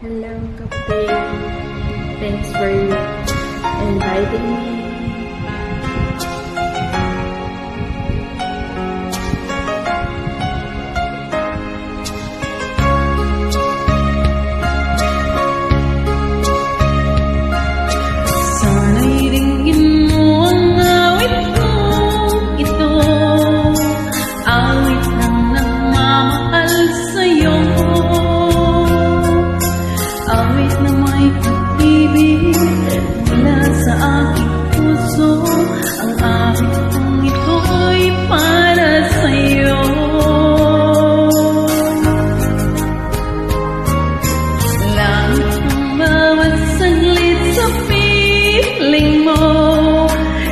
Hello, Kapatid. Thanks for inviting me. Sana'y ringin mo ang awit kong ito, awit ng nagmamahal sa'yo, awit na may pag-ibig mula sa aking puso. Ang awit kong ito'y para sa'yo. Langit ng bawat saglit sa piling mo,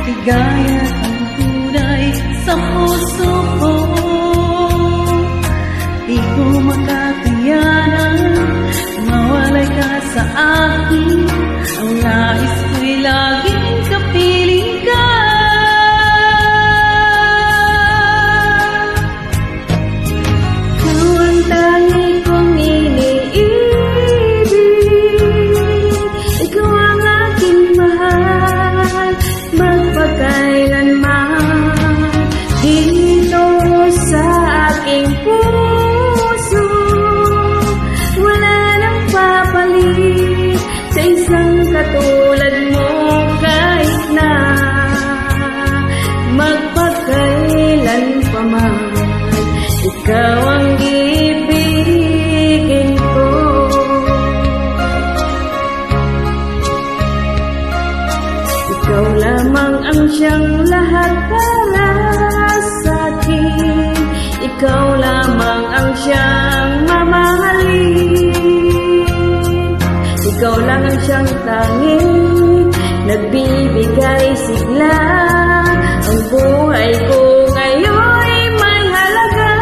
ligaya ang tunay sa puso ko. Di ko makakayanan mawalay ka sa akin. Ang nais ko'y laging kapiling ka. Ikaw ang tangi kong iniibig, ikaw ang aking mahal, magpakailanman. Dito sa aking puso, wala nang papalit sa isang katulad mo, kahit na magpakailan pa man. Ikaw ang ibigin ko. Ikaw lamang ang siyang lahat para sa akin. Ikaw lamang ang siyang mamahalin. Ikaw lang ang siyang tanging nagbibigay sigla. Ang buhay ko ngayon'y may halaga.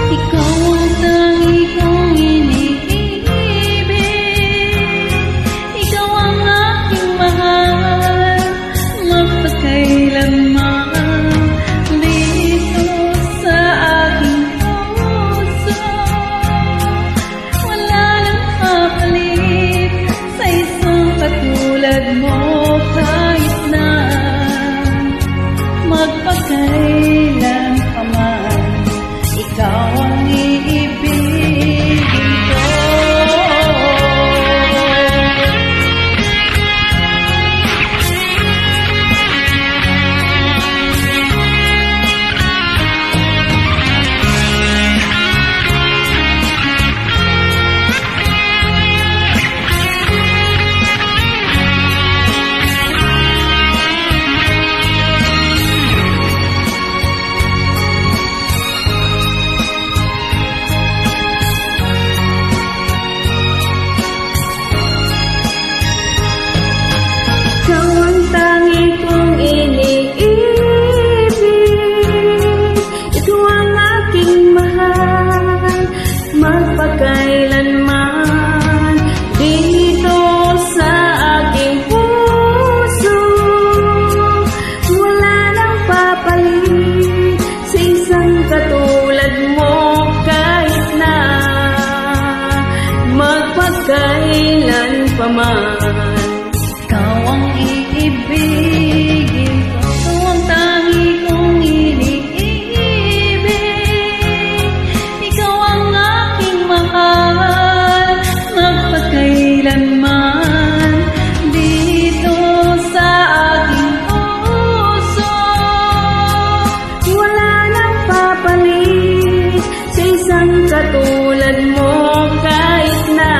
Ikaw ang tangi kong iniibig, ikaw ang aking mahal, magpakailanman. Dito sa aking puso, wala nang kapalit sa isang katulad mo, kahit na magpakailan pa man. Ikaw ang iibigin ko. Ikaw ang tangi kong iniibig, ikaw ang aking mahal, magpakailanman. Dito sa aking puso, wala nang papalit sa isang katulad mo, kahit na magpakailan pa man. Ikaw ang iibigin ko, ikaw ang tangi kong iniibig, ikaw ang aking mahal, magpakailanman. Dito sa aking puso, Wala nang papalit sa isang katulad mo, kahit na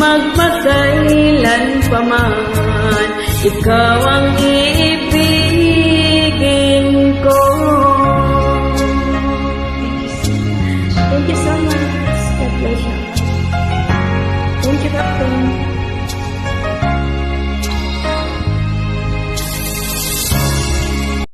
magpakailan pa man. Ikaw ang iibig